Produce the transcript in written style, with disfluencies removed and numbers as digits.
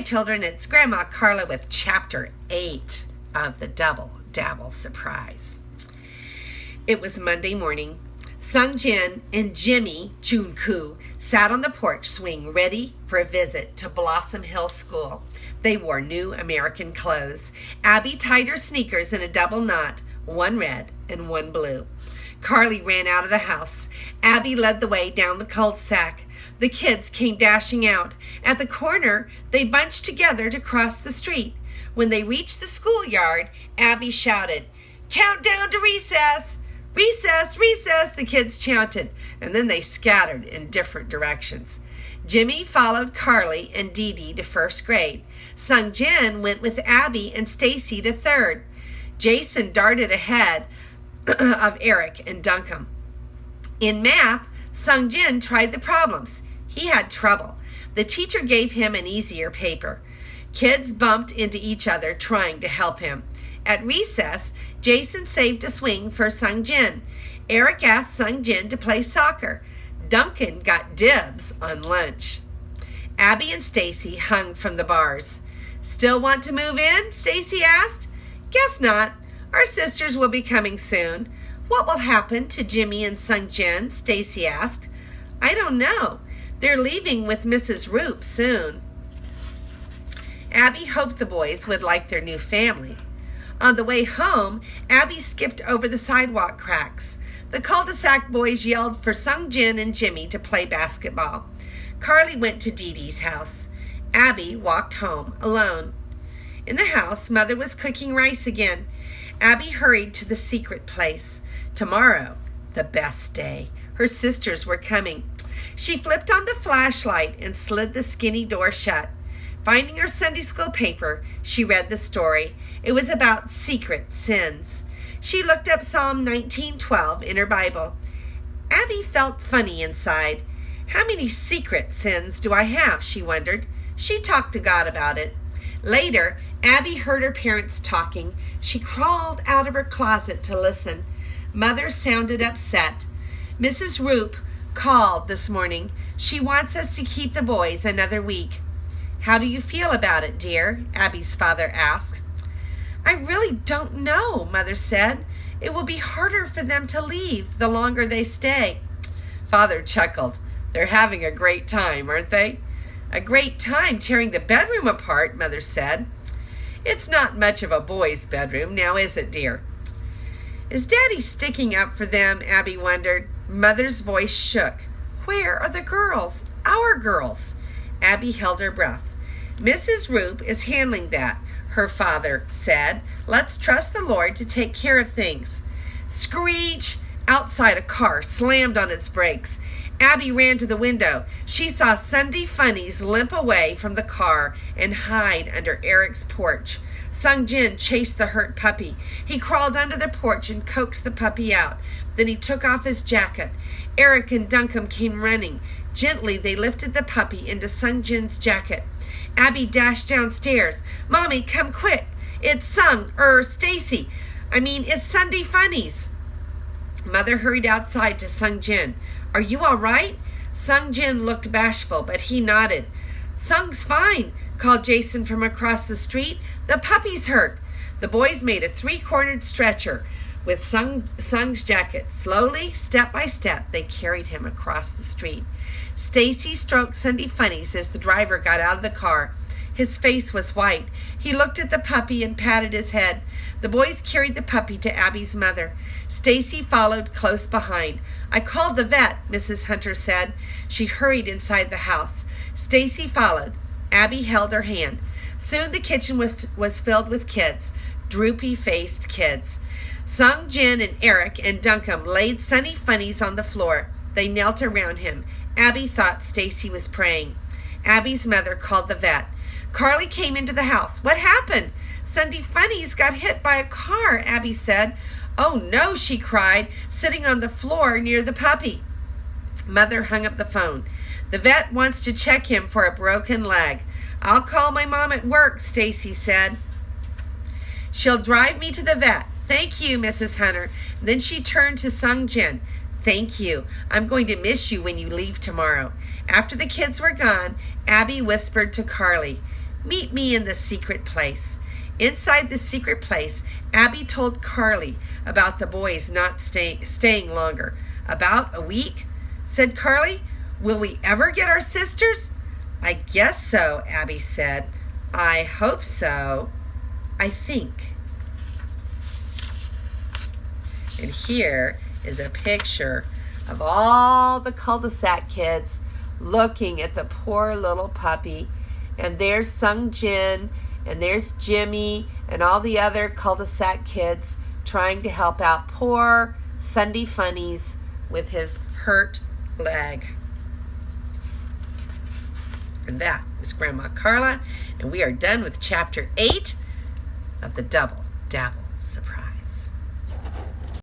Hi children, it's Grandma Carla with Chapter 8 of the Dabble Surprise. It was Monday morning. Sung Jin and Jimmy Junku sat on the porch swing ready for a visit to Blossom Hill School. They wore new American clothes. Abby tied her sneakers in a double knot, one red and one blue. Carly ran out of the house. Abby led the way down the Culdesac. The kids came dashing out. At the corner, they bunched together to cross the street. When they reached the schoolyard, Abby shouted, "Countdown to recess! Recess, recess," the kids chanted, and then they scattered in different directions. Jimmy followed Carly and Dee Dee to first grade. Sung Jin went with Abby and Stacy to third. Jason darted ahead of Eric and Duncan. In math, Sung Jin tried the problems. He had trouble. The teacher gave him an easier paper. Kids bumped into each other trying to help him. At recess, Jason saved a swing for Sung Jin. Eric asked Sung Jin to play soccer. Duncan got dibs on lunch. Abby and Stacy hung from the bars. "Still want to move in?" Stacy asked. "Guess not. Our sisters will be coming soon." "What will happen to Jimmy and Sung Jin?" Stacy asked. "I don't know. They're leaving with Mrs. Roop soon." Abby hoped the boys would like their new family. On the way home, Abby skipped over the sidewalk cracks. The Culdesac boys yelled for Sung Jin and Jimmy to play basketball. Carly went to Dee Dee's house. Abby walked home alone. In the house, Mother was cooking rice again. Abby hurried to the secret place. Tomorrow, the best day. Her sisters were coming. She flipped on the flashlight and slid the skinny door shut. Finding her Sunday school paper, she read the story. It was about secret sins. She looked up Psalm 19:12 in her Bible. Abby felt funny inside. How many secret sins do I have, she wondered. She talked to God about it. Later, Abby heard her parents talking. She crawled out of her closet to listen. Mother sounded upset. "Mrs. Roop called this morning. She wants us to keep the boys another week." "How do you feel about it, dear?" Abby's father asked. "I really don't know," Mother said. "It will be harder for them to leave the longer they stay." Father chuckled. "They're having a great time, aren't they?" "A great time tearing the bedroom apart," Mother said. "It's not much of a boy's bedroom, now is it, dear?" "Is Daddy sticking up for them?" Abby wondered. Mother's voice shook. "Where are the girls? Our girls?" Abby held her breath. "Mrs. Roop is handling that," her father said. "Let's trust the Lord to take care of things." Screech! Outside, a car slammed on its brakes. Abby ran to the window. She saw Sunday Funnies limp away from the car and hide under Eric's porch. Sung Jin chased the hurt puppy. He crawled under the porch and coaxed the puppy out. Then he took off his jacket. Eric and Duncan came running. Gently, they lifted the puppy into Sung Jin's jacket. Abby dashed downstairs. "Mommy, come quick. It's Stacy. It's Sunday Funnies." Mother hurried outside to Sung Jin. "Are you all right?" Sung Jin looked bashful, but he nodded. "Sung's fine," called Jason from across the street. "The puppy's hurt." The boys made a three-cornered stretcher with Sung's jacket. Slowly, step by step, they carried him across the street. Stacy stroked Sunday Funnies as the driver got out of the car. His face was white. He looked at the puppy and patted his head. The boys carried the puppy to Abby's mother. Stacy followed close behind. "I called the vet," Mrs. Hunter said. She hurried inside the house. Stacy followed. Abby held her hand. Soon the kitchen was filled with kids, droopy-faced kids. Sung Jin and Eric and Duncan laid Sunday Funnies on the floor. They knelt around him. Abby thought Stacy was praying. Abby's mother called the vet. Carly came into the house. "What happened?" "Sunday Funnies got hit by a car," Abby said. "Oh no," she cried, sitting on the floor near the puppy. Mother hung up the phone. "The vet wants to check him for a broken leg." "I'll call my mom at work," Stacy said. "She'll drive me to the vet." "Thank you, Mrs. Hunter." Then she turned to Sung Jin. "Thank you. I'm going to miss you when you leave tomorrow." After the kids were gone, Abby whispered to Carly, Meet me in the secret place." Inside the secret place, Abby told Carly about the boys not staying longer. "About a week?" said Carly. "Will we ever get our sisters?" "I guess so," Abby said. "I hope so. I think." And here is a picture of all the Culdesac kids looking at the poor little puppy. And there's Sung Jin, and there's Jimmy, and all the other Culdesac kids trying to help out poor Sunday Funnies with his hurt leg. And that is Grandma Carla, and we are done with Chapter 8 of the Double Dabble Surprise.